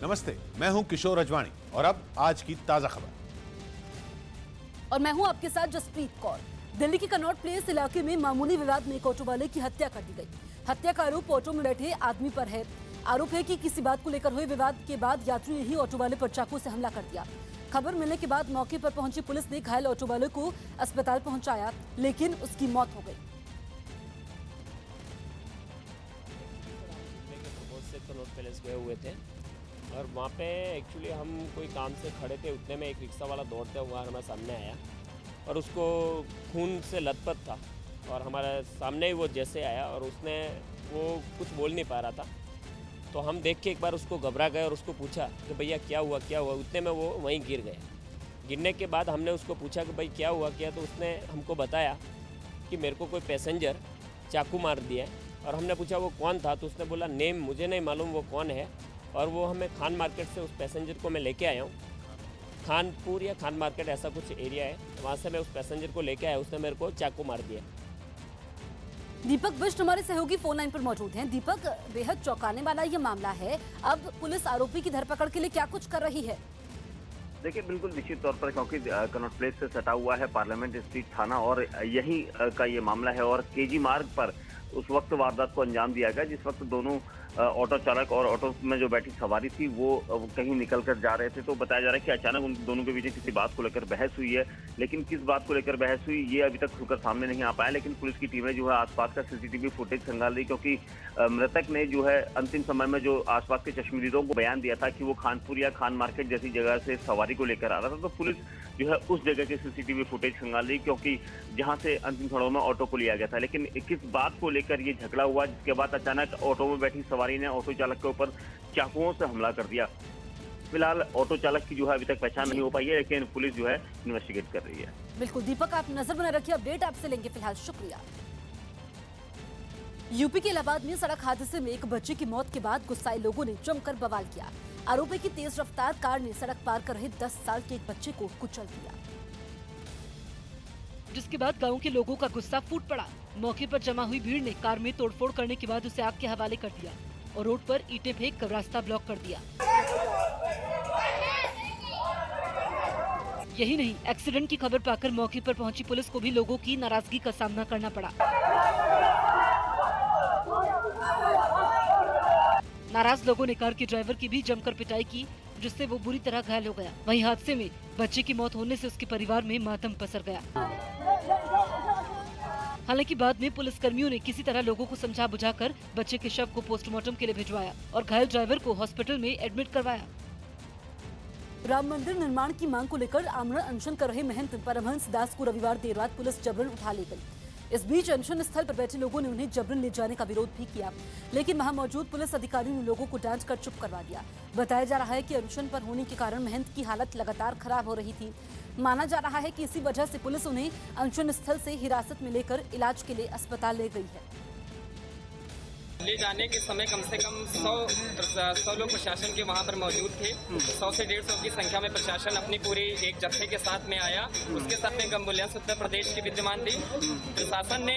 नमस्ते, मैं हूं किशोर अजवाणी और अब आज की ताजा खबर। और मैं हूं आपके साथ जसप्रीत कौर। दिल्ली के कनॉट प्लेस इलाके में मामूली विवाद में एक ऑटो वाले की हत्या कर दी गई। हत्या का आरोप ऑटो में बैठे आदमी पर है। आरोप है कि किसी बात को लेकर हुए विवाद के बाद यात्री ने ही ऑटो वाले पर चाकू से हमला कर दिया। खबर मिलने के बाद मौके पर पहुंची पुलिस ने घायल ऑटो वाले को अस्पताल पहुंचाया, लेकिन उसकी मौत हो गई। कनॉट पैलेस गए हुए थे और वहाँ पे एक्चुअली हम कोई काम से खड़े थे, उतने में एक रिक्शा वाला दौड़ते हुआ हमारे सामने आया और उसको खून से लथपथ था और हमारे सामने ही वो जैसे आया और उसने वो कुछ बोल नहीं पा रहा था, तो हम देख के एक बार उसको घबरा गए और उसको पूछा कि भैया क्या हुआ क्या हुआ। उतने में वो वहीं गिर गया। गिरने के बाद हमने उसको पूछा कि भाई क्या हुआ क्या, तो उसने हमको बताया कि मेरे को कोई पैसेंजर चाकू मार दिया है। और हमने पूछा वो कौन था, तो उसने बोला नेम मुझे नहीं मालूम वो कौन है, और वो हमें खान मार्केट से उस पैसेंजर को मैं लेके आया हूँ। खानपुर या खान मार्केट ऐसा कुछ एरिया है, वहाँ से मैं उस पैसेंजर को लेके आया, उसने मेरे को चाकू मार दिया। दीपक बिष्ट हमारे सहयोगी फोन लाइन पर मौजूद हैं। दीपक, बेहद चौंकाने वाला ये मामला है। अब पुलिस आरोपी की धरपकड़ के लिए क्या कुछ कर रही है? देखिए, बिल्कुल निश्चित तौर पर, क्योंकि कनॉट प्लेस से सटा हुआ है पार्लियामेंट स्ट्रीट थाना और यही का ये मामला है। और केजी मार्ग पर उस वक्त वारदात को अंजाम दिया गया जिस वक्त दोनों ऑटो चालक और ऑटो में जो बैठी सवारी थी वो कहीं निकल कर जा रहे थे। तो बताया जा रहा है कि अचानक उन दोनों के बीच किसी बात को लेकर बहस हुई है, लेकिन किस बात को लेकर बहस हुई ये अभी तक खुलकर सामने नहीं आ पाया। लेकिन पुलिस की टीमें जो है आसपास का सीसीटीवी फुटेज खंगाल रही, क्योंकि मृतक ने जो है अंतिम समय में जो आसपास के चश्मदीदों को बयान दिया था कि वो खानपुर या खान मार्केट जैसी जगह से सवारी को लेकर आ रहा था। तो पुलिस जो है उस जगह के सीसीटीवी फुटेज खंगाल रही, क्योंकि जहां से अंतिम क्षणों में ऑटो को लिया गया था। लेकिन किस बात को लेकर ये झगड़ा हुआ, जिसके बाद अचानक ऑटो में बैठी सवारी ने ऑटो चालक के ऊपर चाकुओं से हमला कर दिया। फिलहाल ऑटो चालक की जो है अभी तक पहचान नहीं हो पाई है, लेकिन पुलिस जो है इन्वेस्टिगेट कर रही है। बिल्कुल दीपक, आप नजर बनाए रखिए, अपडेट आपसे लेंगे। फिलहाल शुक्रिया। यूपी के इलाहाबाद में सड़क हादसे में एक बच्चे की मौत के बाद गुस्साए लोगों ने जमकर बवाल किया। आरोपी की तेज रफ्तार कार ने सड़क पार कर रहे 10 साल के एक बच्चे को कुचल दिया, जिसके बाद गांव के लोगों का गुस्सा फूट पड़ा। मौके पर जमा हुई भीड़ ने कार में तोड़फोड़ करने के बाद उसे आग के हवाले कर दिया और रोड पर ईंटें फेंक कर रास्ता ब्लॉक कर दिया। यही नहीं, एक्सीडेंट की खबर पाकर मौके पर पहुंची पुलिस को भी लोगों की नाराजगी का सामना करना पड़ा। नाराज लोगों ने कार के ड्राइवर की भी जमकर पिटाई की, जिससे वो बुरी तरह घायल हो गया। वहीं हादसे में बच्चे की मौत होने से उसके परिवार में मातम पसर गया। हालांकि बाद में पुलिस कर्मियों ने किसी तरह लोगों को समझा बुझाकर बच्चे के शव को पोस्टमार्टम के लिए भिजवाया और घायल ड्राइवर को हॉस्पिटल में एडमिट करवाया। राम मंदिर निर्माण की मांग को लेकर आमरण अनशन कर रहे महंत परमहंस दास को रविवार देर रात पुलिस जबरन उठा ले गई। इस बीच अनशन स्थल पर बैठे लोगों ने उन्हें जबरन ले जाने का विरोध भी किया, लेकिन वहां मौजूद पुलिस अधिकारियों ने लोगों को डांट कर चुप करवा दिया। बताया जा रहा है कि अनशन पर होने के कारण महंत की हालत लगातार खराब हो रही थी। माना जा रहा है कि इसी वजह से पुलिस उन्हें अनशन स्थल से हिरासत में लेकर इलाज के लिए अस्पताल ले गई है। ले जाने के समय कम से कम 100 लोग प्रशासन के वहाँ पर मौजूद थे। 100 से 150 की संख्या में प्रशासन अपनी पूरी एक जत्थे के साथ में आया। उसके साथ में एम्बुलेंस उत्तर प्रदेश की विद्यमान थी। प्रशासन ने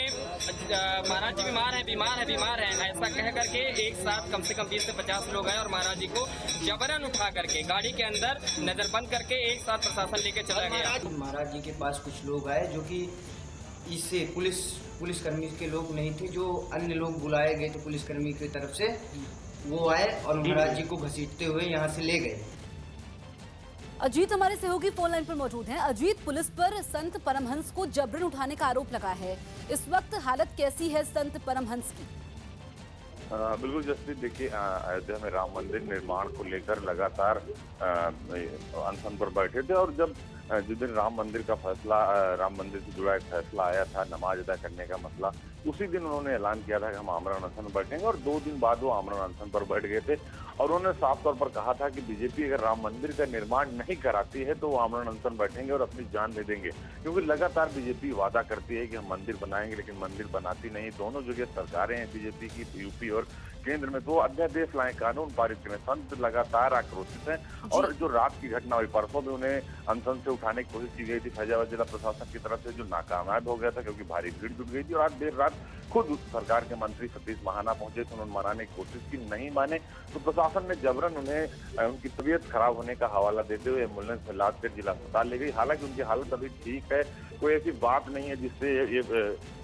महाराज जी बीमार हैं ऐसा कह करके एक साथ कम से कम 20 से 50 लोग आए और महाराज जी को जबरन उठा करके गाड़ी के अंदर नजर बंद करके एक साथ प्रशासन लेके चला गया। महाराज जी के पास कुछ लोग आए जो कि इससे पुलिसकर्मी के लोग नहीं थे, जो अन्य लोग बुलाए गए थे पुलिसकर्मी की तरफ से, वो आए और महाराज जी को घसीटते हुए यहाँ से ले गए। अजीत हमारे सहयोगी फोन लाइन पर मौजूद हैं। अजीत, पुलिस पर संत परमहंस को जबरन उठाने का आरोप लगा है। इस वक्त हालत कैसी है संत परमहंस की? बिल्कुल जसप्रीत, देखिए अयोध्या में राम मंदिर निर्माण को लेकर लगातार अनशन पर बैठे थे और जब जिस दिन राम मंदिर से जुड़ा एक फैसला आया था, नमाज अदा करने का मसला, उसी दिन उन्होंने ऐलान किया था कि हम आमरण अनशन बैठेंगे और 2 दिन बाद वो आमरण अनशन पर बैठ गए थे। और उन्होंने साफ तौर पर कहा था कि बीजेपी अगर राम मंदिर का निर्माण नहीं कराती है तो वो आमरण अनशन बैठेंगे और अपनी जान दे देंगे, क्योंकि लगातार बीजेपी वादा करती है कि हम मंदिर बनाएंगे, लेकिन मंदिर बनाती नहीं। दोनों जगह सरकारें हैं बीजेपी की, यूपी और केंद्र में, तो अध्यादेश लाए, कानून पारित करें। संत लगातार आक्रोशित हैं और जो रात की घटना हुई परसों में उन्हें अनशन से उठाने की कोशिश की गई थी फैजाबाद जिला प्रशासन की तरफ से, जो नाकामयाब हो गया था क्योंकि भारी भीड़ जुट गई थी और आज देर रात खुद सरकार के मंत्री सतीश महाना पहुंचे थे, उन्होंने मनाने की कोशिश की, नहीं माने तो प्रशासन ने जबरन उन्हें उनकी तबीयत खराब होने का हवाला देते हुए एम्बुलेंस में लाद कर जिला अस्पताल ले गई। हालांकि उनकी हालत अभी ठीक है, कोई ऐसी बात नहीं है जिससे ये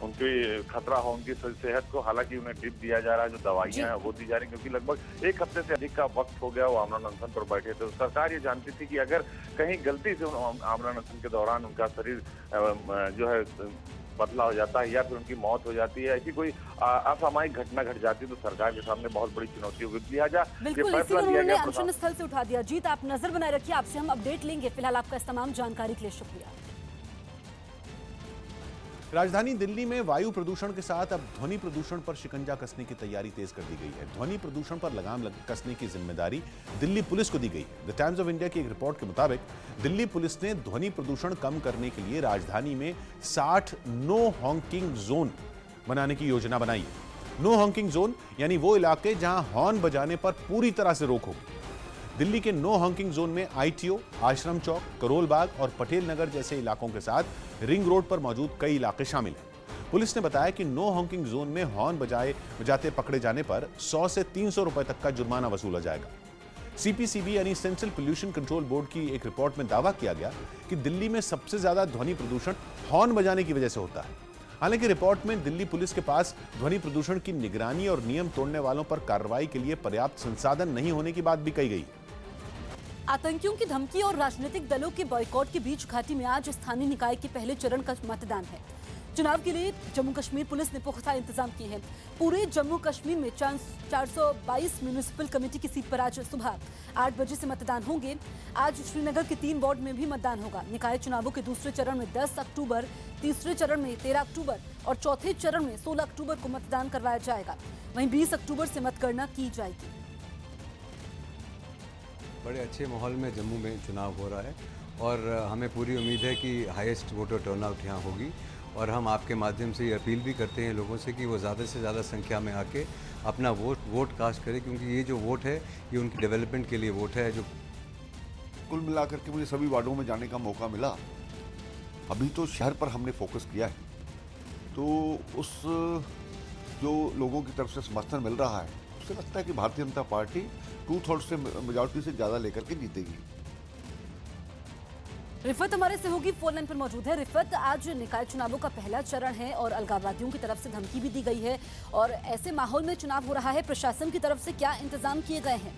उनकी खतरा हो उनकी सेहत को। हालांकि उन्हें ड्रिप दिया जा रहा है, जो दवाइयां हैं वो दी जा रही हैं, क्योंकि लगभग 1 हफ्ते से अधिक का वक्त हो गया वो आमरण अनशन पर बैठे थे। तो सरकार ये जानती थी कि अगर कहीं गलती से आमरण अनशन के दौरान उनका शरीर जो है पतला हो जाता है या फिर उनकी मौत हो जाती है, ऐसी कोई असामयिक घटना घट जाती है तो सरकार के सामने बहुत बड़ी चुनौती होगी। लिहाजा बिल्कुल, इसीलिए उन्होंने अनशन स्थल से उठा दिया। जीत, आप नजर बनाए रखिए, आपसे हम अपडेट लेंगे। फिलहाल आपका इस तमाम जानकारी के लिए शुक्रिया। राजधानी दिल्ली में वायु प्रदूषण के साथ अब ध्वनि प्रदूषण पर शिकंजा कसने की तैयारी तेज कर दी गई है। ध्वनि प्रदूषण पर लगाम कसने की जिम्मेदारी दिल्ली पुलिस को दी गई है। द टाइम्स ऑफ इंडिया की एक रिपोर्ट के मुताबिक दिल्ली पुलिस ने ध्वनि प्रदूषण कम करने के लिए राजधानी में 60 नो हॉन्किंग जोन बनाने की योजना बनाई है। नो हॉन्किंग जोन यानी वो इलाके जहां हॉर्न बजाने पर पूरी तरह से रोक होगी। दिल्ली के नो हॉन्किंग जोन में आईटीओ, आश्रम चौक, करोल बाग और पटेल नगर जैसे इलाकों के साथ रिंग रोड पर मौजूद कई इलाके शामिल हैं। पुलिस ने बताया कि नो हॉन्किंग जोन में हॉर्न बजाते पकड़े जाने पर 100 से 300 रुपए तक का जुर्माना वसूला जाएगा। सीपीसीबी यानी सेंट्रल पोल्यूशन कंट्रोल बोर्ड की एक रिपोर्ट में दावा किया गया कि दिल्ली में सबसे ज्यादा ध्वनि प्रदूषण हॉर्न बजाने की वजह से होता है। हालांकि रिपोर्ट में दिल्ली पुलिस के पास ध्वनि प्रदूषण की निगरानी और नियम तोड़ने वालों पर कार्रवाई के लिए पर्याप्त संसाधन नहीं होने की बात भी कही गई। आतंकियों की धमकी और राजनीतिक दलों के बॉयकॉट के बीच घाटी में आज स्थानीय निकाय के पहले चरण का मतदान है। चुनाव के लिए जम्मू कश्मीर पुलिस ने पुख्ता इंतजाम किए हैं। पूरे जम्मू कश्मीर में 422 म्यूनिसिपल कमेटी की सीट पर आज सुबह 8 बजे से मतदान होंगे। आज श्रीनगर के 3 वार्ड में भी मतदान होगा। निकाय चुनावों के दूसरे चरण में 10 अक्टूबर, तीसरे चरण में 13 अक्टूबर और चौथे चरण में 16 अक्टूबर को मतदान करवाया जाएगा। वहीं 20 अक्टूबर से मतगणना की जाएगी। बड़े अच्छे माहौल में जम्मू में चुनाव हो रहा है और हमें पूरी उम्मीद है कि हाईएस्ट वोटर टर्नआउट यहाँ होगी। और हम आपके माध्यम से ये अपील भी करते हैं लोगों से कि वो ज़्यादा से ज़्यादा संख्या में आके अपना वोट कास्ट करें, क्योंकि ये जो वोट है ये उनकी डेवलपमेंट के लिए वोट है। जो कुल मिलाकर के मुझे सभी वार्डों में जाने का मौका मिला। अभी तो शहर पर हमने फोकस किया है, तो उस जो लोगों की तरफ से समर्थन मिल रहा है उससे लगता है कि भारतीय जनता पार्टी 2/3 से मेजॉरिटी से ज़्यादा लेकर के जीतेगी। रिफत हमारे सहयोगी फोन लाइन पर मौजूद है। रिफत, आज निकाय चुनावों का पहला चरण है और अलगाववादियों की तरफ से धमकी भी दी गई है और ऐसे माहौल में चुनाव हो रहा है, प्रशासन की तरफ से क्या इंतजाम किए गए हैं?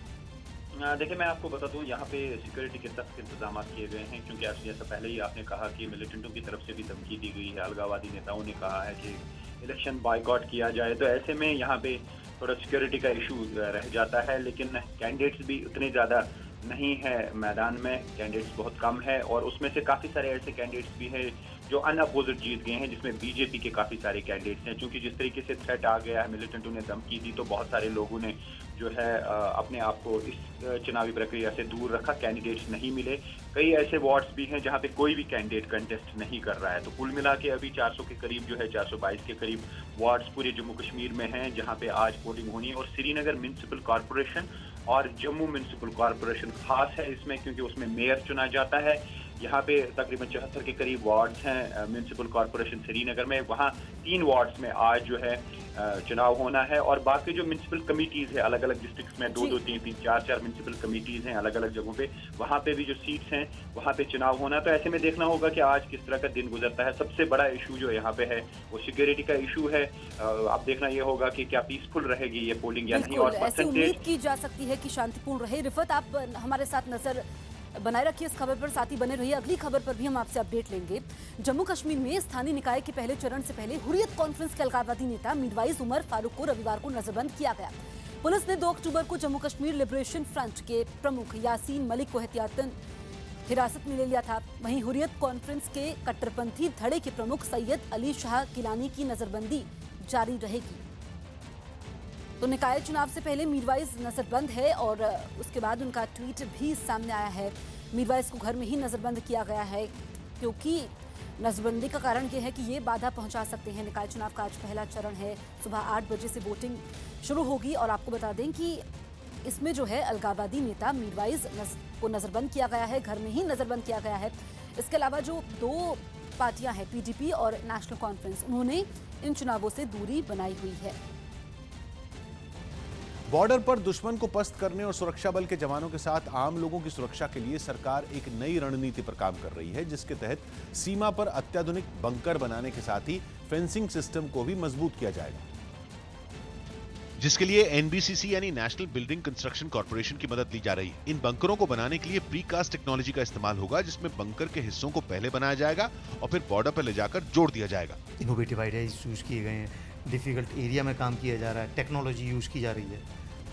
देखिए, मैं आपको बता दूं, यहाँ पे सिक्योरिटी के सख्त इंतजाम किए गए हैं, क्योंकि आज जैसा पहले ही आपने कहा कि मिलिटेंटों की तरफ से भी धमकी दी गई है। अलगाववादी नेताओं ने कहा है कि इलेक्शन बॉयकॉट किया जाए, तो ऐसे में यहाँ पे थोड़ा सिक्योरिटी का इशू रह जाता है। लेकिन कैंडिडेट्स भी उतने ज़्यादा नहीं है मैदान में, कैंडिडेट्स बहुत कम है और उसमें से काफ़ी सारे ऐसे कैंडिडेट्स भी हैं जो अनअपोजिट जीत गए हैं, जिसमें बीजेपी के काफ़ी सारे कैंडिडेट्स हैं। क्योंकि जिस तरीके से थ्रेट आ गया है, मिलिटेंटों ने धमकी दी, तो बहुत सारे लोगों ने जो है अपने आप को इस चुनावी प्रक्रिया से दूर रखा, कैंडिडेट्स नहीं मिले। कई ऐसे वार्ड्स भी हैं जहां पे कोई भी कैंडिडेट कंटेस्ट नहीं कर रहा है। तो कुल मिला के अभी 400 के करीब जो है 422 के करीब वार्ड्स पूरे जम्मू कश्मीर में हैं जहां पे आज वोटिंग होनी है। और श्रीनगर म्यूनिसिपल कॉरपोरेशन और जम्मू म्यूनिसिपल कॉरपोरेशन खास है इसमें, क्योंकि उसमें मेयर चुना जाता है। यहाँ पे तकरीबन 74 के करीब वार्ड्स हैं म्यूनिसिपल कॉरपोरेशन श्रीनगर में। वहाँ 3 वार्ड्स में आज जो है चुनाव होना है और बाकी जो म्यूनिसिपल कमिटीज़ है अलग अलग डिस्ट्रिक्ट्स में 2-2, 3-3, 4-4 म्यूनिसिपल कमिटीज़ हैं अलग अलग जगहों पे, वहाँ पे भी जो सीट्स हैं वहाँ पे चुनाव होना। तो ऐसे में देखना होगा कि आज किस तरह का दिन गुजरता है। सबसे बड़ा इशू जो यहाँ पे है वो सिक्योरिटी का इशू है। अब देखना ये होगा कि क्या पीसफुल रहेगी ये पोलिंग या नहीं। और ऐसी उम्मीद की जा सकती है कि शांतिपूर्ण रहे। रिफत, आप हमारे साथ नजर बनाए रखिए इस खबर पर, साथ ही बने रहिए। अगली खबर पर भी हम आपसे अपडेट लेंगे। जम्मू कश्मीर में स्थानीय निकाय के पहले चरण से पहले हुर्रियत कॉन्फ्रेंस के अलगाववादी नेता मीरवाइज उमर फारूक को रविवार को नजरबंद किया गया। पुलिस ने 2 अक्टूबर को जम्मू कश्मीर लिबरेशन फ्रंट के प्रमुख यासीन मलिक को एहतियातन हिरासत में ले लिया था। वहीं हुर्रियत कॉन्फ्रेंस के कट्टरपंथी धड़े के प्रमुख सैयद अली शाह गिलानी की नजरबंदी जारी रहेगी। तो निकाय चुनाव से पहले मीरवाइज नजरबंद है और उसके बाद उनका ट्वीट भी सामने आया है। मीरवाइज को घर में ही नजरबंद किया गया है क्योंकि नजरबंदी का कारण ये है कि ये बाधा पहुंचा सकते हैं। निकाय चुनाव का आज पहला चरण है, सुबह 8 बजे से वोटिंग शुरू होगी। और आपको बता दें कि इसमें जो है अलगाववादी नेता मीरवाइज को नजरबंद किया गया है, घर में ही नजरबंद किया गया है। इसके अलावा जो 2 पार्टियां हैं पीडीपी और नेशनल कॉन्फ्रेंस, उन्होंने इन चुनावों से दूरी बनाई हुई है। बॉर्डर पर दुश्मन को पस्त करने और सुरक्षा बल के जवानों के साथ आम लोगों की सुरक्षा के लिए सरकार एक नई रणनीति पर काम कर रही है, जिसके तहत सीमा पर अत्याधुनिक बंकर बनाने के साथ ही फेंसिंग सिस्टम को भी मजबूत किया जाएगा, जिसके लिए एनबीसीसी यानी नेशनल बिल्डिंग कंस्ट्रक्शन कॉर्पोरेशन की मदद ली जा रही है। इन बंकरों को बनाने के लिए प्रीकास्ट टेक्नोलॉजी का इस्तेमाल होगा, जिसमें बंकर के हिस्सों को पहले बनाया जाएगा और फिर बॉर्डर पर ले जाकर जोड़ दिया जाएगा। इनोवेटिव आइडियाज यूज किए गए हैं, डिफिकल्ट एरिया में काम किया जा रहा है, टेक्नोलॉजी यूज की जा रही है,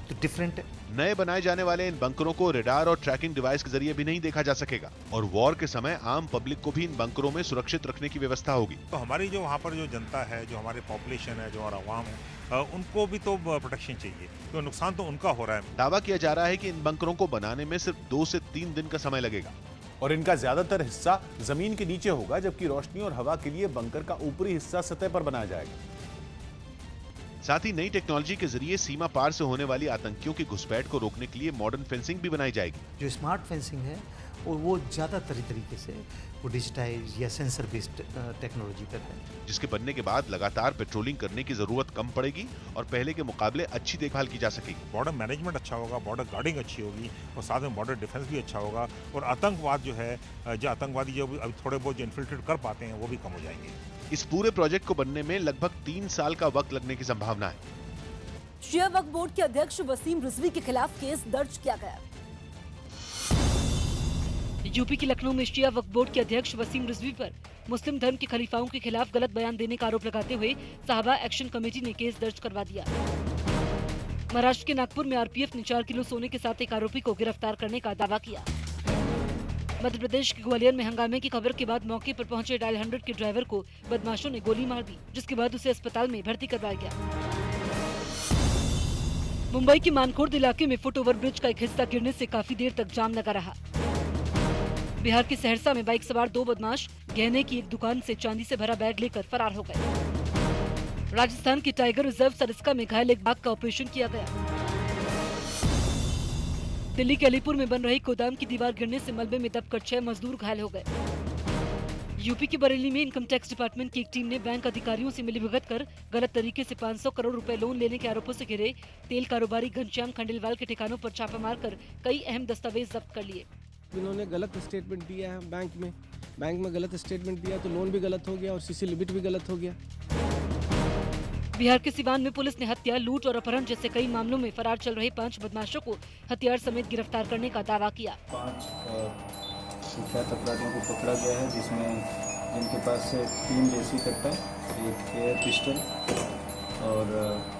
तो डिफरेंट। नए बनाए जाने वाले इन बंकरों को रेडार और ट्रैकिंग डिवाइस के जरिए भी नहीं देखा जा सकेगा और वॉर के समय आम पब्लिक को भी इन बंकरों में सुरक्षित रखने की व्यवस्था होगी। तो हमारी जो वहाँ पर जो जनता है, जो हमारे पॉपुलेशन है, जो हमारा आवाम है, उनको भी तो प्रोटेक्शन चाहिए, तो नुकसान तो उनका हो रहा है। दावा किया जा रहा है कि इन बंकरों को बनाने में सिर्फ 2 से 3 दिन का समय लगेगा और इनका ज्यादातर हिस्सा जमीन के नीचे होगा, जबकि रोशनी और हवा के लिए बंकर का ऊपरी हिस्सा सतह पर बनाया जाएगा। साथ ही नई टेक्नोलॉजी के जरिए सीमा पार से होने वाली आतंकियों की घुसपैठ को रोकने के लिए मॉडर्न फेंसिंग भी बनाई जाएगी। जो स्मार्ट फेंसिंग है और वो ज़्यादातर तरीके से वो डिजिटाइज या सेंसर बेस्ड टेक्नोलॉजी पर है, जिसके बनने के बाद लगातार पेट्रोलिंग करने की जरूरत कम पड़ेगी और पहले के मुकाबले अच्छी देखभाल की जा सकेगी। बॉर्डर मैनेजमेंट अच्छा होगा, बॉर्डर गार्डिंग अच्छी होगी और साथ में बॉर्डर डिफेंस भी अच्छा होगा और आतंकवाद जो है, जो आतंकवादी जो अभी थोड़े बहुत जो इन्फिल्ट्रेट कर पाते हैं वो भी कम हो जाएंगे। इस पूरे प्रोजेक्ट को बनने में लगभग 3 साल का वक्त लगने की संभावना है। शिया वक्फ बोर्ड के अध्यक्ष वसीम रिजवी के खिलाफ केस दर्ज किया गया। यूपी के लखनऊ में शिया वक्फ बोर्ड के अध्यक्ष वसीम रिजवी पर मुस्लिम धर्म के खलीफाओं के खिलाफ गलत बयान देने का आरोप लगाते हुए साहबा एक्शन कमेटी ने केस दर्ज करवा दिया। महाराष्ट्र के नागपुर में आरपीएफ ने 4 किलो सोने के साथ एक आरोपी को गिरफ्तार करने का दावा किया। मध्य प्रदेश के ग्वालियर में हंगामे की खबर के बाद मौके पर पहुंचे डायल 100 के ड्राइवर को बदमाशों ने गोली मार दी, जिसके बाद उसे अस्पताल में भर्ती करवाया गया। मुंबई के मानखुर्द इलाके में फुट ओवर ब्रिज का एक हिस्सा गिरने से काफी देर तक जाम लगा रहा। बिहार के सहरसा में बाइक सवार 2 बदमाश गहने की एक दुकान से चांदी से भरा बैग लेकर फरार हो गए। राजस्थान के टाइगर रिजर्व सरिस्का में घायल एक बाघ का ऑपरेशन किया गया। दिल्ली के अलीपुर में बन रही गोदाम की दीवार गिरने से मलबे में दबकर 6 मजदूर घायल हो गए। यूपी के बरेली में इनकम टैक्स डिपार्टमेंट की एक टीम ने बैंक अधिकारियों से मिलीभगत कर गलत तरीके से 500 करोड़ रुपए लोन लेने के आरोपों से घिरे तेल कारोबारी घनश्याम खंडेलवाल के ठिकानों पर छापा मारकर कई अहम दस्तावेज जब्त कर लिए। इन्होंने गलत स्टेटमेंट दिया है बैंक में गलत स्टेटमेंट दिया तो लोन भी गलत हो गया और सीसी लिमिट भी गलत हो गया। बिहार के सिवान में पुलिस ने हत्या, लूट और अपहरण जैसे कई मामलों में फरार चल रहे 5 बदमाशों को हथियार समेत गिरफ्तार करने का दावा किया। 5 कुख्यात अपराधियों को पकड़ा गया है, जिनके पास से 3 देसी कट्टा, 1 एयर पिस्टल और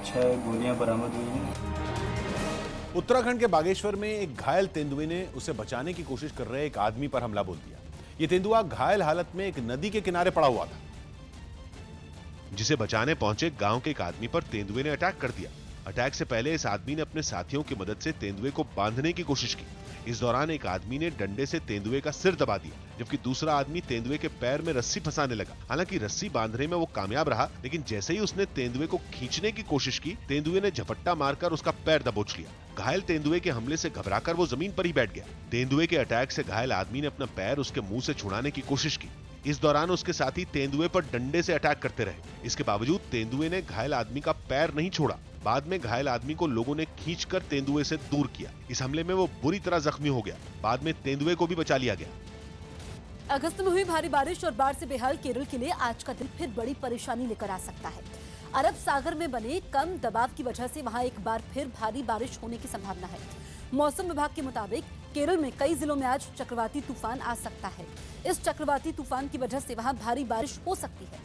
6 गोलियां बरामद हुई हैं। उत्तराखंड के बागेश्वर में एक घायल तेंदुए ने उसे बचाने की कोशिश कर रहे एक आदमी पर हमला बोल दिया। ये तेंदुआ घायल हालत में एक नदी के किनारे पड़ा हुआ था, जिसे बचाने पहुंचे गांव के एक आदमी पर तेंदुए ने अटैक कर दिया। अटैक से पहले इस आदमी ने अपने साथियों की मदद से तेंदुए को बांधने की कोशिश की। इस दौरान एक आदमी ने डंडे से तेंदुए का सिर दबा दिया, जबकि दूसरा आदमी तेंदुए के पैर में रस्सी फंसाने लगा। हालांकि रस्सी बांधने में वो कामयाब रहा, लेकिन जैसे ही उसने तेंदुए को खींचने की कोशिश की, तेंदुए ने झपट्टा मारकर उसका पैर दबोच लिया। घायल तेंदुए के हमले से घबराकर वो जमीन पर ही बैठ गया। तेंदुए के अटैक से घायल आदमी ने अपना पैर उसके मुंह से छुड़ाने की कोशिश की। इस दौरान उसके साथी तेंदुए पर डंडे से अटैक करते रहे। इसके बावजूद तेंदुए ने घायल आदमी का पैर नहीं छोड़ा। बाद में घायल आदमी को लोगों ने खींचकर तेंदुए से दूर किया। इस हमले में वो बुरी तरह जख्मी हो गया। बाद में तेंदुए को भी बचा लिया गया। अगस्त में हुई भारी बारिश और बाढ़ से बेहाल केरल के लिए आज का दिन फिर बड़ी परेशानी लेकर आ सकता है। अरब सागर में बने कम दबाव की वजह से वहां एक बार फिर भारी बारिश होने की संभावना है। मौसम विभाग के मुताबिक केरल में कई जिलों में आज चक्रवाती तूफान आ सकता है। इस चक्रवाती तूफान की वजह से वहां भारी बारिश हो सकती है।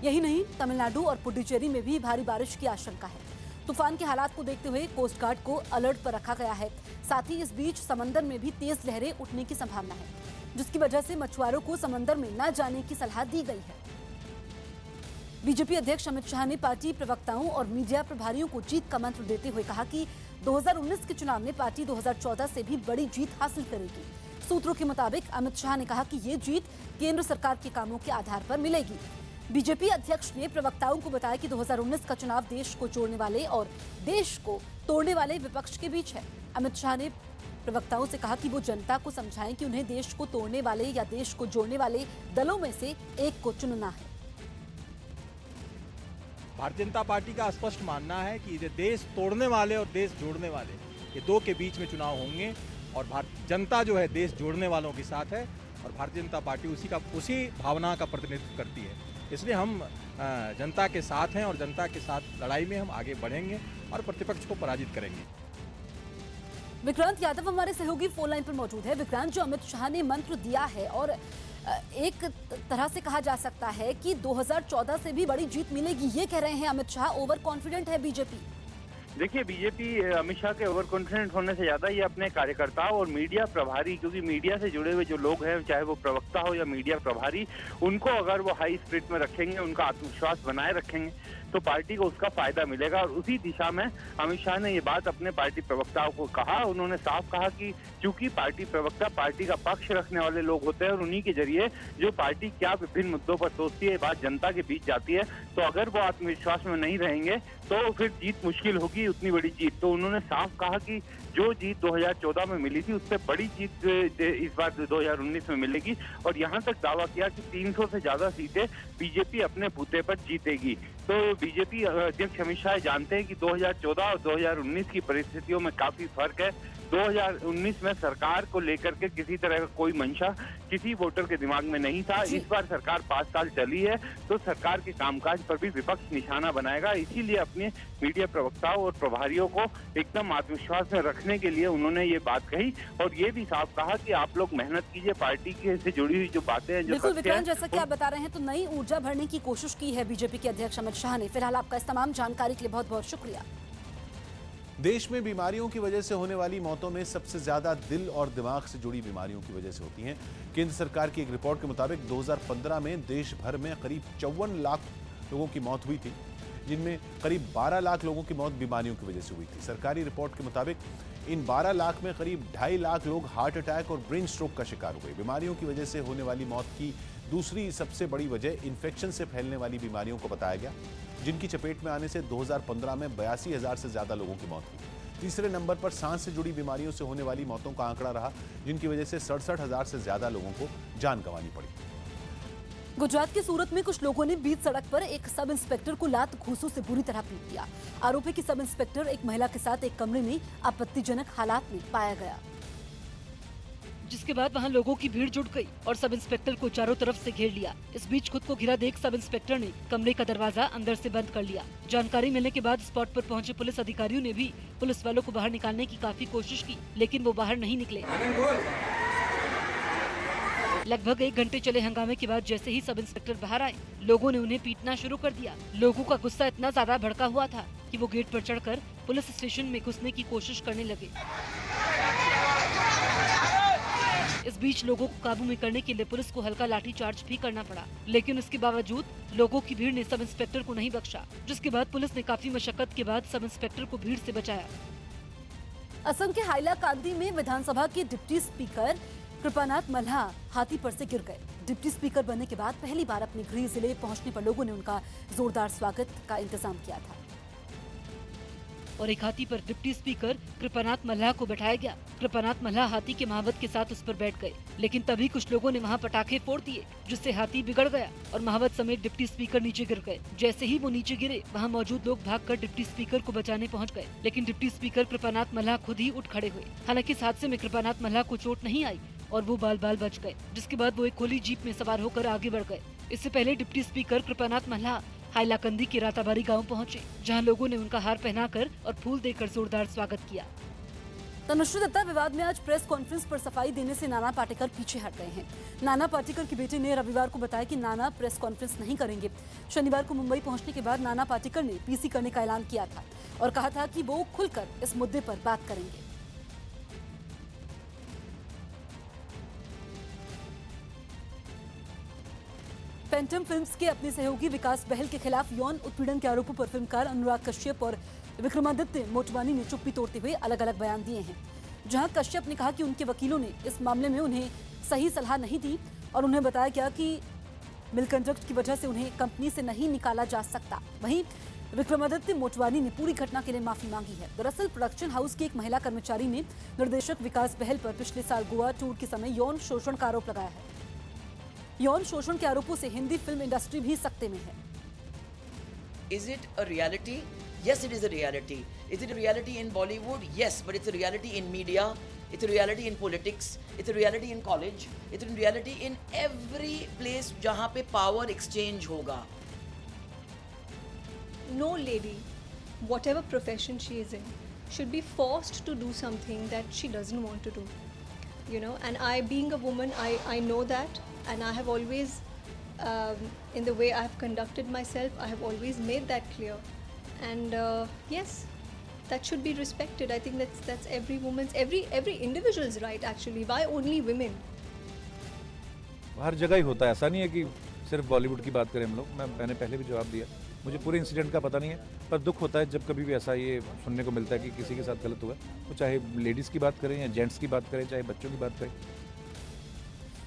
यही नहीं, तमिलनाडु और पुडुचेरी में भी भारी बारिश की आशंका है। तूफान के हालात को देखते हुए कोस्ट गार्ड को अलर्ट पर रखा गया है। साथ ही इस बीच समंदर में भी तेज लहरें उठने की संभावना है, जिसकी वजह से मछुआरों को समंदर में न जाने की सलाह दी गई है। बीजेपी अध्यक्ष अमित शाह ने पार्टी प्रवक्ताओं और मीडिया प्रभारियों को जीत का मंत्र देते हुए कहा कि 2019 के चुनाव में पार्टी 2014 से भी बड़ी जीत हासिल करेगी। सूत्रों के मुताबिक अमित शाह ने कहा कि ये जीत केंद्र सरकार के कामों के आधार पर मिलेगी। बीजेपी अध्यक्ष ने प्रवक्ताओं को बताया कि 2019 का चुनाव देश को जोड़ने वाले और देश को तोड़ने वाले विपक्ष के बीच है। अमित शाह ने प्रवक्ताओं से कहा कि वो जनता को समझाएं कि उन्हें देश को तोड़ने वाले या देश को जोड़ने वाले दलों में से एक को चुनना है। भारतीय जनता पार्टी का स्पष्ट मानना है कि ये देश तोड़ने वाले और देश जोड़ने वाले, ये दो के बीच में चुनाव होंगे और जनता जो है देश जोड़ने वालों के साथ है और भारतीय जनता पार्टी उसी भावना का प्रतिनिधित्व करती है। इसलिए हम जनता के साथ हैं और जनता के साथ लड़ाई में हम आगे बढ़ेंगे और प्रतिपक्ष को पराजित करेंगे। विक्रांत यादव हमारे सहयोगी फोन लाइन पर मौजूद है। विक्रांत, जो अमित शाह ने मंत्र दिया है और एक तरह से कहा जा सकता है कि 2014 से भी बड़ी जीत मिलेगी, ये कह रहे हैं अमित शाह, ओवर कॉन्फिडेंट है बीजेपी। देखिए, बीजेपी अमित शाह के ओवर कॉन्फिडेंट होने से ज्यादा ये अपने कार्यकर्ताओं और मीडिया प्रभारी, क्योंकि मीडिया से जुड़े हुए जो लोग हैं, चाहे वो प्रवक्ता हो या मीडिया प्रभारी, उनको अगर वो हाई स्पिरिट में रखेंगे, उनका आत्मविश्वास बनाए रखेंगे तो पार्टी को उसका फायदा मिलेगा। और उसी दिशा में अमित शाह ने ये बात अपने पार्टी प्रवक्ताओं को कहा। उन्होंने साफ कहा कि चूंकि पार्टी प्रवक्ता पार्टी का पक्ष रखने वाले लोग होते हैं और उन्हीं के जरिए जो पार्टी क्या विभिन्न मुद्दों पर सोचती है, बात जनता के बीच जाती है, तो अगर वो आत्मविश्वास में नहीं रहेंगे तो फिर जीत मुश्किल होगी, उतनी बड़ी जीत। तो उन्होंने साफ कहा कि जो जीत 2014 में मिली थी उससे बड़ी जीत इस बार 2019 में मिलेगी और यहाँ तक दावा किया कि 300 से ज्यादा सीटें बीजेपी अपने बूते पर जीतेगी। तो बीजेपी अध्यक्ष अमित शाह जानते हैं कि 2014 और 2019 की परिस्थितियों में काफी फर्क है। 2019 में सरकार को लेकर के किसी तरह का कोई मंशा किसी वोटर के दिमाग में नहीं था। इस बार सरकार 5 साल चली है तो सरकार के कामकाज पर भी विपक्ष निशाना बनाएगा। इसीलिए अपने मीडिया प्रवक्ताओं और प्रभारियों को एकदम आत्मविश्वास में रखने के लिए उन्होंने ये बात कही और ये भी साफ कहा कि आप लोग मेहनत कीजिए, पार्टी के से जुड़ी हुई जो बातें हैं, बिल्कुल विक्रांत, जैसा कि आप बता रहे हैं तो नई ऊर्जा भरने की कोशिश की है बीजेपी के अध्यक्ष अमित शाह ने। फिलहाल आपका इस तमाम जानकारी के लिए बहुत बहुत शुक्रिया। देश में बीमारियों की वजह से होने वाली मौतों में सबसे ज्यादा दिल और दिमाग से जुड़ी बीमारियों की वजह से होती हैं। केंद्र सरकार की एक रिपोर्ट के मुताबिक 2015 में देश भर में करीब 54 लाख लोगों की मौत हुई थी, जिनमें करीब 12 लाख लोगों की मौत बीमारियों की वजह से हुई थी। सरकारी रिपोर्ट के मुताबिक इन 12 लाख में करीब 2.5 लाख लोग हार्ट अटैक और ब्रेन स्ट्रोक का शिकार हुए। बीमारियों की वजह से होने वाली मौत की दूसरी सबसे बड़ी वजह इन्फेक्शन से फैलने वाली बीमारियों को बताया गया, जिनकी चपेट में आने से 2015 में 82,000 से ज्यादा लोगों की मौत हुई। तीसरे नंबर पर सांस से जुड़ी बीमारियों से होने वाली मौतों का आंकड़ा रहा, जिनकी वजह से 67,000 से ज्यादा लोगों को जान गंवानी पड़ी। गुजरात के सूरत में कुछ लोगों ने बीच सड़क पर एक सब इंस्पेक्टर को लात घूंसों से बुरी तरह पीट दिया। आरोपी की सब इंस्पेक्टर एक महिला के साथ एक कमरे में आपत्तिजनक हालात में पाया गया, जिसके बाद वहां लोगों की भीड़ जुट गई और सब इंस्पेक्टर को चारों तरफ से घेर लिया। इस बीच खुद को घिरा देख सब इंस्पेक्टर ने कमरे का दरवाजा अंदर से बंद कर लिया। जानकारी मिलने के बाद स्पॉट पर पहुंचे पुलिस अधिकारियों ने भी पुलिस वालों को बाहर निकालने की काफी कोशिश की, लेकिन वो बाहर नहीं निकले। लगभग 1 घंटे चले हंगामे के बाद जैसे ही सब इंस्पेक्टर बाहर आए, लोगों ने उन्हें पीटना शुरू कर दिया। लोगों का गुस्सा इतना ज्यादा भड़का हुआ था कि वो गेट पर चढ़कर पुलिस स्टेशन में घुसने की कोशिश करने लगे। इस बीच लोगों को काबू में करने के लिए पुलिस को हल्का लाठीचार्ज भी करना पड़ा, लेकिन इसके बावजूद लोगों की भीड़ ने सब इंस्पेक्टर को नहीं बख्शा, जिसके बाद पुलिस ने काफी मशक्कत के बाद सब इंस्पेक्टर को भीड़ से बचाया। असम के हाइलाकांदी में विधानसभा के डिप्टी स्पीकर कृपानाथ मल्हा हाथी पर से गिर गए। डिप्टी स्पीकर बनने के बाद पहली बार अपने गृह जिले पहुंचने पर लोगों ने उनका जोरदार स्वागत का इंतजाम किया था और एक हाथी पर डिप्टी स्पीकर कृपानाथ मल्हा को बैठाया गया। कृपानाथ मल्हा हाथी के महावत के साथ उस पर बैठ गए, लेकिन तभी कुछ लोगों ने वहां पटाखे फोड़ दिए, जिससे हाथी बिगड़ गया और महावत समेत डिप्टी स्पीकर नीचे गिर गए। जैसे ही वो नीचे गिरे, वहां मौजूद लोग भागकर डिप्टी स्पीकर को बचाने पहुंच गए, लेकिन डिप्टी स्पीकर कृपानाथ मल्हा खुद ही उठ खड़े हुए। हालांकि इस हादसे में कृपानाथ मल्हा को चोट नहीं आई और वो बाल बाल बच गए, जिसके बाद वो एक खुली जीप में सवार होकर आगे बढ़ गए। इससे पहले डिप्टी स्पीकर कृपानाथ मल्हा हाइलाकंदी के राताबारी गांव पहुंचे, जहां लोगों ने उनका हार पहनाकर और फूल देकर जोरदार स्वागत किया। तनुश्री दत्ता विवाद में आज प्रेस कॉन्फ्रेंस पर सफाई देने से नाना पाटेकर पीछे हट गए हैं। नाना पाटेकर के बेटे ने रविवार को बताया कि नाना प्रेस कॉन्फ्रेंस नहीं करेंगे। शनिवार को मुंबई पहुंचने के बाद नाना पाटेकर ने पीसी करने का ऐलान किया था और कहा था कि वो खुलकर इस मुद्दे पर बात करेंगे। फैंटम फिल्म्स के अपने सहयोगी विकास बहल के खिलाफ यौन उत्पीड़न के आरोपों पर फिल्मकार अनुराग कश्यप और विक्रमादित्य मोटवानी ने चुप्पी तोड़ते हुए अलग अलग बयान दिए हैं। जहां कश्यप ने कहा कि उनके वकीलों ने इस मामले में उन्हें सही सलाह नहीं दी और उन्हें बताया गया कि मिलकंडक्ट की वजह से उन्हें कंपनी से नहीं निकाला जा सकता। वहीं विक्रमादित्य मोटवानी ने पूरी घटना के लिए माफी मांगी है। दरअसल प्रोडक्शन हाउस की एक महिला कर्मचारी ने निर्देशक विकास बहल पर पिछले साल गोवा टूर के समय यौन शोषण का आरोप लगाया है। यौन शोषण के आरोपों से हिंदी फिल्म इंडस्ट्री भी सकते में है। Is it a reality? Yes, it is a reality. Is it a reality in Bollywood? Yes, but it's a reality in media. It's a reality in politics. It's a reality in college. It's a reality in every place जहाँ पे power exchange होगा. No lady, whatever profession she is in, should be forced to do something that she doesn't want to do. You know, and I, being a woman, I know that, and I have always, in the way I have conducted myself, I have always made that clear. And yes, that should be respected. I think that's every woman's, every individual's right actually. Why only women? हर जगह ही होता है, ऐसा नहीं है कि सिर्फ बॉलीवुड की बात करें हम लोग। मैंने पहले भी जवाब दिया, मुझे पूरे इंसिडेंट का पता नहीं है, पर दुख होता है जब कभी भी ऐसा ये सुनने को मिलता है कि किसी के साथ गलत हुआ। तो चाहे लेडीज़ की बात करें या जेंट्स की बात करें, चाहे बच्चों की बात करें।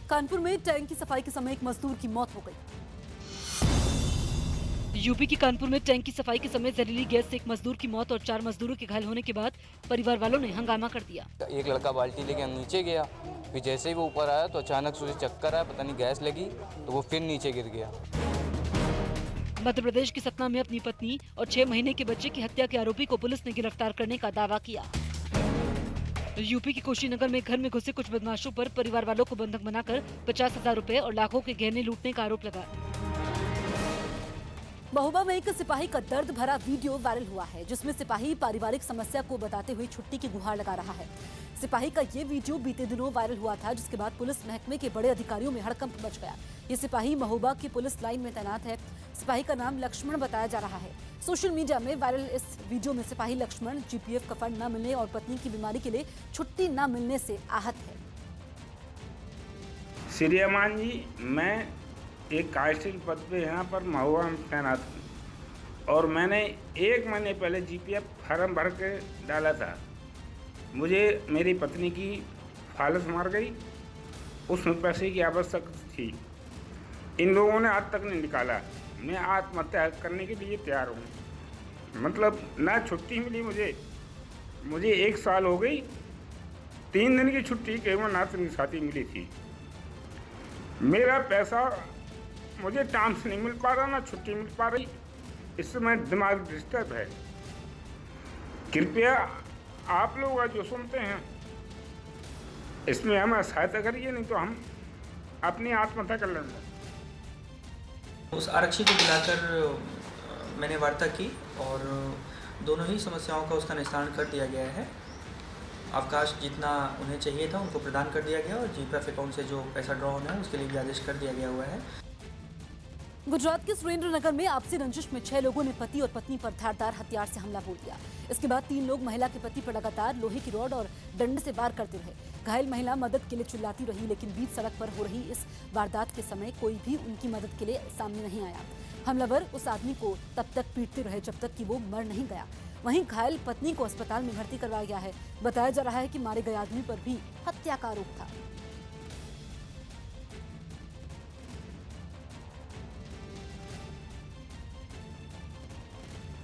कानपुर में टैंक की सफाई के समय एक मजदूर की मौत हो गई। यूपी के कानपुर में टैंक की सफाई के समय जहरीली गैस से एक मजदूर की मौत और 4 मजदूरों के घायल होने के बाद परिवार वालों ने हंगामा कर दिया। एक लड़का बाल्टी लेके नीचे गया, फिर जैसे ही वो ऊपर आया तो अचानक से उसे चक्कर आया, पता नहीं गैस लगी तो वो फिर नीचे गिर गया। मध्य प्रदेश के सतना में अपनी पत्नी और 6 महीने के बच्चे की हत्या के आरोपी को पुलिस ने गिरफ्तार करने का दावा किया। यूपी के कुशीनगर में घर में घुसे कुछ बदमाशों पर परिवार वालों को बंधक बनाकर 50,000 रुपए और लाखों के गहने लूटने का आरोप लगाया। महोबा में एक सिपाही का दर्द भरा वीडियो वायरल हुआ है, जिसमें सिपाही पारिवारिक समस्या को बताते हुए छुट्टी की गुहार लगा रहा है। सिपाही का ये वीडियो बीते दिनों वायरल हुआ था, जिसके बाद पुलिस महकमे के बड़े अधिकारियों में हड़कंप मच गया। ये सिपाही महोबा की पुलिस लाइन में तैनात है। सिपाही का नाम लक्ष्मण बताया जा रहा है। सोशल मीडिया में वायरल इस वीडियो में सिपाही लक्ष्मण जीपीएफ का फंड न मिलने और पत्नी की बीमारी के लिए छुट्टी न मिलने से आहत है। श्रीमान जी, मैं एक कांस्टेबल पद पे यहाँ पर महुआ में तैनात हूँ और मैंने 1 महीने पहले जीपीएफ फार्म भर के डाला था। मुझे मेरी पत्नी की फालस मार गई, उसमें पैसे की आवश्यकता थी। इन लोगों ने आज तक नहीं निकाला। मैं आत्महत्या करने के लिए तैयार हूँ। मतलब ना छुट्टी मिली मुझे 1 साल हो गई। 3 दिन की छुट्टी केवल नात साथी मिली थी। मेरा पैसा मुझे टाइम से नहीं मिल पा रहा, ना छुट्टी मिल पा रही। इससे मैं दिमाग डिस्टर्ब है। कृपया आप लोग जो सुनते हैं इसमें हमें सहायता करिए, नहीं तो हम अपनी आत्महत्या कर लेंगे। उस आरक्षी को बुलाकर मैंने वार्ता की और दोनों ही समस्याओं का उसका निस्तारण कर दिया गया है। अवकाश जितना उन्हें चाहिए था उनको प्रदान कर दिया गया और जीपीएफ अकाउंट से जो पैसा ड्रॉ होना है उसके लिए भी आदेश कर दिया गया हुआ है। गुजरात के सुरेंद्रनगर में आपसी रंजिश में 6 लोगों ने पति और पत्नी पर धारदार हथियार से हमला बोल दिया। इसके बाद 3 लोग महिला के पति पर लगातार लोहे की रॉड और डंडे से वार करते रहे। घायल महिला मदद के लिए चिल्लाती रही, लेकिन बीच सड़क पर हो रही इस वारदात के समय कोई भी उनकी मदद के लिए सामने नहीं आया। हमलावर उस आदमी को तब तक पीटते रहे जब तक कि वो मर नहीं गया। वहीं घायल पत्नी को अस्पताल में भर्ती करवाया गया है। बताया जा रहा है कि मारे गए आदमी पर भी हत्या का आरोप था।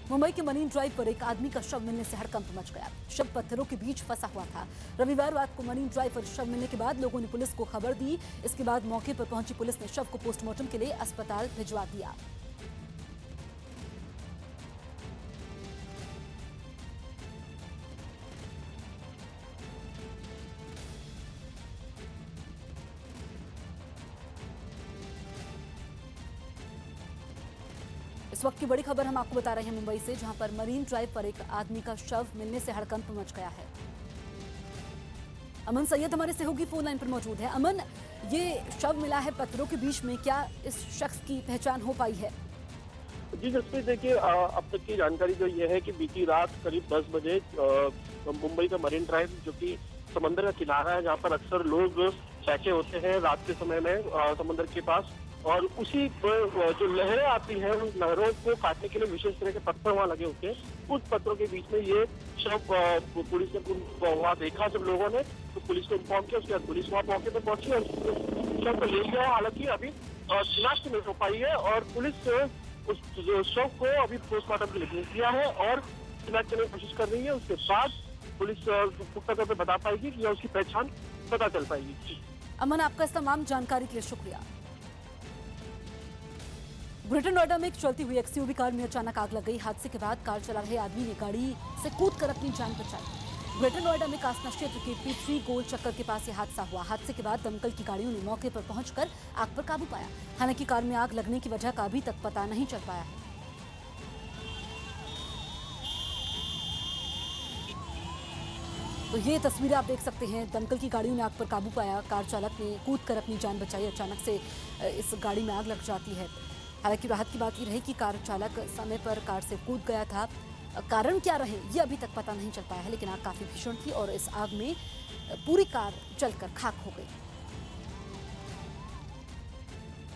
मुंबई के मरीन ड्राइव पर एक आदमी का शव मिलने से हड़कंप मच गया। शव पत्थरों के बीच फंसा हुआ था। रविवार रात को मरीन ड्राइव पर शव मिलने के बाद लोगों ने पुलिस को खबर दी। इसके बाद मौके पर पहुंची पुलिस ने शव को पोस्टमार्टम के लिए अस्पताल भिजवा दिया। इस वक्त की बड़ी खबर हम आपको बता रहे हैं मुंबई से, जहां पर मरीन ड्राइव पर एक आदमी का शव मिलने से हड़कंप मच गया है। अमन सैयद हमारे सहयोगी फोन लाइन पर मौजूद है। अमन, ये शव मिला है पत्थरों के बीच में, क्या इस शख्स की पहचान हो पाई है? जी जसप्रीत, देखिए अब तक की जानकारी जो ये है कि बीती रात करीब 10 बजे मुंबई का मरीन ड्राइव, जो कि समंदर का किनारा है जहाँ पर अक्सर लोग बैठे होते हैं रात के समय में समंदर के पास, और उसी पर जो लहरें आती हैं उन लहरों को काटने के लिए विशेष तरह के पत्थर वहाँ लगे होते हैं। उस पत्थरों के बीच में ये शव पुलिस ने वहाँ देखा जब लोगों ने, तो पुलिस को इन्फॉर्म किया। उसके बाद पुलिस वहाँ मौके पर पहुंची और शव को ले गया। हालांकि अभी शिनाख्त नहीं हो पाई है और पुलिस उस शव को अभी पोस्टमार्टम के लिए भेज दिया है और शिनाख्त करने की कोशिश कर रही है। उसके बाद पुलिस पुख्ता तौर पर बता पाएगी कि उसकी पहचान पता चल पाएगी। अमन, आपका इस तमाम जानकारी के लिए शुक्रिया। ग्रेटर नोएडा में एक चलती हुई एक्सयूवी कार में अचानक आग लग गई। हादसे के बाद कार चला रहे आदमी ने गाड़ी से कूदकर अपनी जान बचाई। ग्रेटर नोएडा में कासना क्षेत्र के P3 गोल चक्कर के पास यह हादसा हुआ। हादसे के बाद दमकल की गाड़ियों ने मौके पर पहुंचकर आग पर काबू पाया। हालांकि कार में आग लगने की वजह का अभी तक पता नहीं चल पाया है। तो ये तस्वीरें आप देख सकते हैं, दमकल की गाड़ियों ने आग पर काबू पाया। कार चालक ने कूदकर अपनी जान बचाई। अचानक से इस गाड़ी में आग लग जाती है। हालांकि राहत की बात यह रही कि कार चालक समय पर कार से कूद गया था। कारण क्या रहे ये अभी तक पता नहीं चल पाया है, लेकिन आग काफी भीषण थी और इस आग में पूरी कार जलकर खाक हो गई।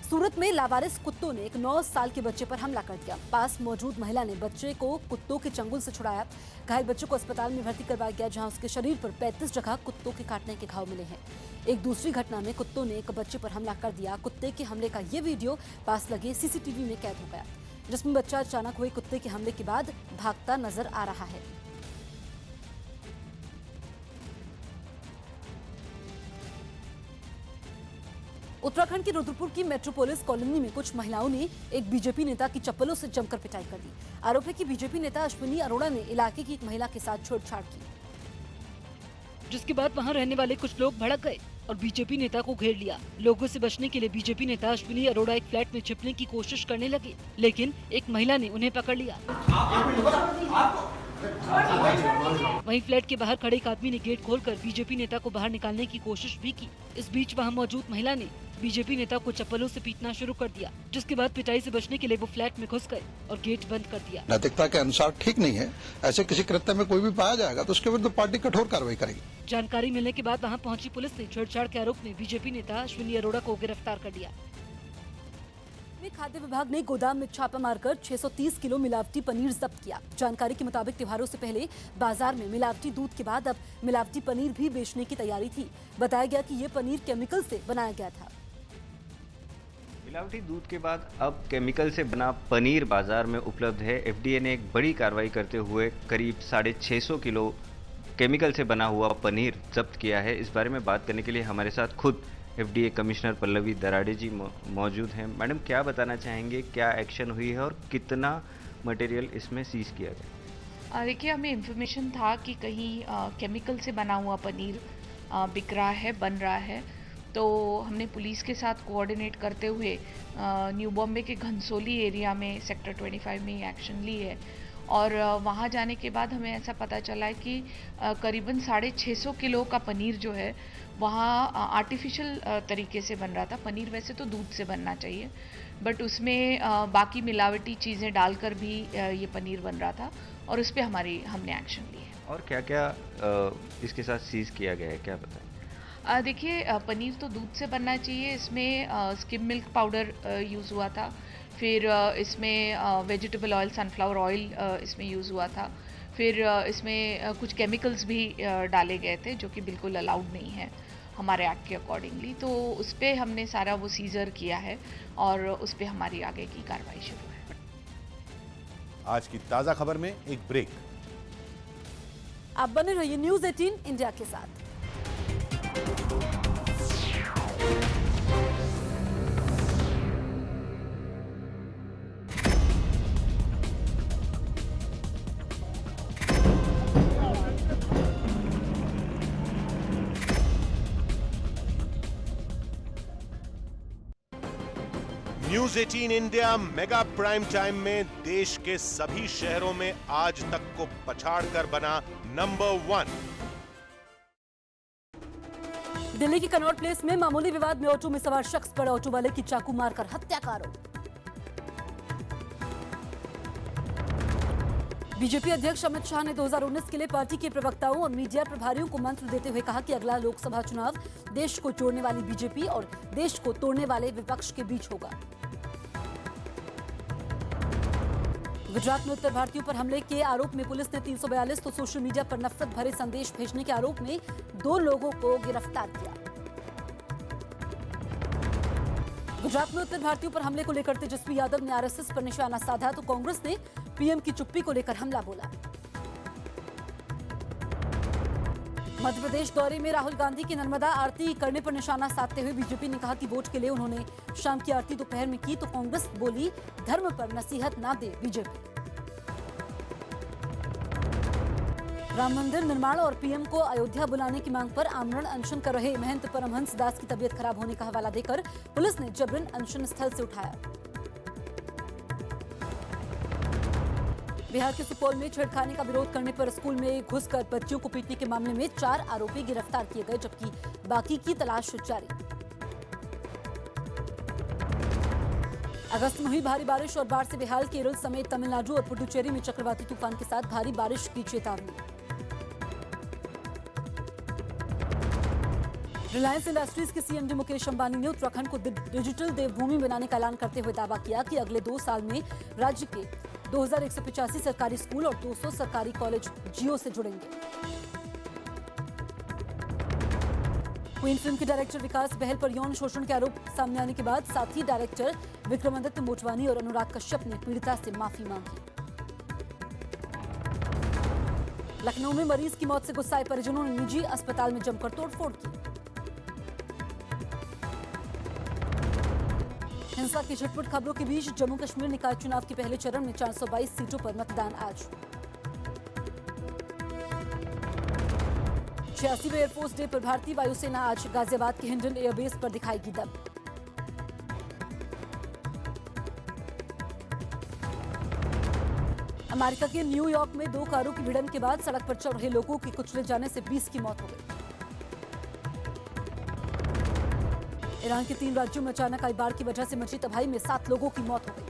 सूरत में लावारिस कुत्तों ने एक 9 साल के बच्चे पर हमला कर दिया। पास मौजूद महिला ने बच्चे को कुत्तों के चंगुल से छुड़ाया। घायल बच्चे को अस्पताल में भर्ती करवाया गया, जहां उसके शरीर पर 35 जगह कुत्तों के काटने के घाव मिले हैं। एक दूसरी घटना में कुत्तों ने एक बच्चे पर हमला कर दिया। कुत्ते के हमले का ये वीडियो पास लगे CCTV में कैद हो गया, जिसमें बच्चा अचानक हुए कुत्ते के हमले के बाद भागता नजर आ रहा है। उत्तराखंड के रुद्रपुर की मेट्रोपोलिस कॉलोनी में कुछ महिलाओं ने एक बीजेपी नेता की चप्पलों से जमकर पिटाई कर दी। आरोप है कि बीजेपी नेता अश्विनी अरोड़ा ने इलाके की एक महिला के साथ छेड़छाड़ की, जिसके बाद वहां रहने वाले कुछ लोग भड़क गए और बीजेपी नेता को घेर लिया। लोगों से बचने के लिए बीजेपी नेता अश्विनी अरोड़ा एक फ्लैट में छिपने की कोशिश करने लगे, लेकिन एक महिला ने उन्हें पकड़ लिया। वहीं फ्लैट के बाहर खड़े एक आदमी ने गेट खोलकर बीजेपी नेता को बाहर निकालने की कोशिश भी की। इस बीच वहां मौजूद महिला ने बीजेपी नेता को चप्पलों से पीटना शुरू कर दिया, जिसके बाद पिटाई से बचने के लिए वो फ्लैट में घुस गए और गेट बंद कर दिया। नैतिकता के अनुसार ठीक नहीं है। ऐसे किसी कृत्य में कोई भी पाया जाएगा तो उसके विरुद्ध पार्टी कठोर कार्रवाई करेगी। जानकारी मिलने के बाद वहां पहुंची पुलिस ने छेड़छाड़ के आरोप में बीजेपी नेता अश्विनी अरोड़ा को गिरफ्तार कर लिया। खाद्य विभाग ने गोदाम में छापा मारकर 630 किलो मिलावटी पनीर जब्त किया। जानकारी के मुताबिक त्योहारों से पहले बाजार में मिलावटी दूध के बाद अब मिलावटी पनीर भी बेचने की तैयारी थी। बताया गया कि ये पनीर केमिकल से बनाया गया था। मिलावटी दूध के बाद अब केमिकल से बना पनीर बाजार में उपलब्ध है। FDA ने एक बड़ी कार्रवाई करते हुए करीब 650 किलो केमिकल से बना हुआ पनीर जब्त किया है। इस बारे में बात करने के लिए हमारे साथ खुद FDA कमिश्नर पल्लवी दराड़े जी मौजूद हैं। मैडम, क्या बताना चाहेंगे, क्या एक्शन हुई है और कितना मटेरियल इसमें सीज किया गया? देखिए, हमें इन्फॉर्मेशन था कि कहीं केमिकल से बना हुआ पनीर बिक रहा है, बन रहा है, तो हमने पुलिस के साथ कोऑर्डिनेट करते हुए न्यू बॉम्बे के घनसोली एरिया में सेक्टर 25 में एक्शन ली है। और वहाँ जाने के बाद हमें ऐसा पता चला है कि करीबन 650 किलो का पनीर जो है वहाँ आर्टिफिशियल तरीके से बन रहा था। पनीर वैसे तो दूध से बनना चाहिए, बट उसमें बाकी मिलावटी चीज़ें डालकर भी ये पनीर बन रहा था और उस पर हमने एक्शन ली है। और क्या क्या इसके साथ सीज किया गया है, क्या बताएं? देखिए, पनीर तो दूध से बनना चाहिए। इसमें स्किम मिल्क पाउडर यूज़ हुआ था, फिर इसमें वेजिटेबल ऑयल, सनफ्लावर ऑयल इसमें यूज़ हुआ था, फिर इसमें कुछ केमिकल्स भी डाले गए थे जो कि बिल्कुल अलाउड नहीं है हमारे एक्ट के अकॉर्डिंगली। तो उस पर हमने सारा वो सीजर किया है और उस पर हमारी आगे की कार्रवाई शुरू है। आज की ताज़ा खबर में एक ब्रेक। आप बने रहिए न्यूज़ 18 इंडिया के साथ। News 18 India mega prime time में देश के सभी शहरों में आज तक को पछाड़कर बना नंबर 1। दिल्ली की कनॉट प्लेस में मामूली विवाद में ऑटो में सवार शख्स पर ऑटो वाले की चाकू मारकर हत्या का आरोप। बीजेपी अध्यक्ष अमित शाह ने 2019 के लिए पार्टी के प्रवक्ताओं और मीडिया प्रभारियों को मंत्र देते हुए कहा कि अगला लोकसभा चुनाव देश को जोड़ने वाली बीजेपी और देश को तोड़ने वाले विपक्ष के बीच होगा। गुजरात में उत्तर भारतीयों पर हमले के आरोप में पुलिस ने 342 तो सोशल मीडिया पर नफरत भरे संदेश भेजने के आरोप में 2 लोगों को गिरफ्तार किया। गुजरात में उत्तर भारतीयों पर हमले को लेकर तेजस्वी यादव ने आरएसएस पर निशाना साधा तो कांग्रेस ने पीएम की चुप्पी को लेकर हमला बोला। मध्य प्रदेश दौरे में राहुल गांधी की नर्मदा आरती करने पर निशाना साधते हुए बीजेपी ने कहा कि वोट के लिए उन्होंने शाम की आरती दोपहर में की तो कांग्रेस बोली धर्म पर नसीहत ना दे बीजेपी। राम मंदिर निर्माण और पीएम को अयोध्या बुलाने की मांग पर आमरण अनशन कर रहे महंत परमहंस दास की तबीयत खराब होने का हवाला देकर पुलिस ने जबरन अनशन स्थल से उठाया। बिहार के सुपौल में छेड़खानी का विरोध करने पर स्कूल में घुसकर बच्चियों को पीटने के मामले में 4 आरोपी गिरफ्तार किए गए जबकि बाकी की तलाश जारी। अगस्त में हुई भारी बारिश और बाढ़ से बेहाल केरल समेत तमिलनाडु और पुडुचेरी में चक्रवाती तूफान के साथ भारी बारिश की चेतावनी। रिलायंस इंडस्ट्रीज के सीएमडी मुकेश अंबानी ने उत्तराखंड को डिजिटल देवभूमि बनाने का ऐलान करते हुए दावा किया कि अगले 2 साल में राज्य के 2185 सरकारी स्कूल और 200 सरकारी कॉलेज जियो से जुड़ेंगे। क्वीन फिल्म के डायरेक्टर विकास बहल पर यौन शोषण के आरोप सामने आने के बाद साथी डायरेक्टर विक्रमादित्य मोटवानी और अनुराग कश्यप ने पीड़िता से माफी मांगी। लखनऊ में मरीज की मौत से गुस्साए परिजनों ने निजी अस्पताल में जमकर तोड़फोड़ की। हिंसा की झटपट खबरों के बीच जम्मू कश्मीर निकाय चुनाव के पहले चरण में 422 सीटों पर मतदान आज। 86वें एयरफोर्स डे पर भारतीय वायुसेना आज गाजियाबाद के हिंडन एयरबेस पर दिखाएगी दम। अमेरिका के न्यूयॉर्क में 2 कारों की भिड़ंत के बाद सड़क पर चल रहे लोगों की कुचले जाने से 20 की मौत हो गई। ईरान के 3 राज्यों में अचानक आई बाढ़ की वजह से मची तबाही में 7 लोगों की मौत हो गई।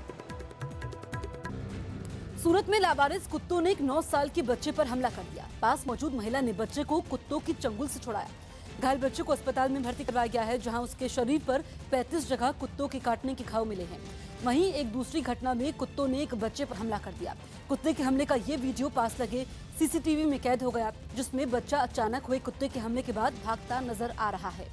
सूरत में लावारिस कुत्तों ने एक 9 साल के बच्चे पर हमला कर दिया। पास मौजूद महिला ने बच्चे को कुत्तों की चंगुल से छुड़ाया। घायल बच्चे को अस्पताल में भर्ती करवाया गया है जहां उसके शरीर पर 35 जगह कुत्तों के काटने के घाव मिले हैं। वहीं एक दूसरी घटना में कुत्तों ने एक बच्चे पर हमला कर दिया। कुत्ते के हमले का ये वीडियो पास लगे सीसीटीवी में कैद हो गया जिसमें बच्चा अचानक हुए कुत्ते के हमले के बाद भागता नजर आ रहा है।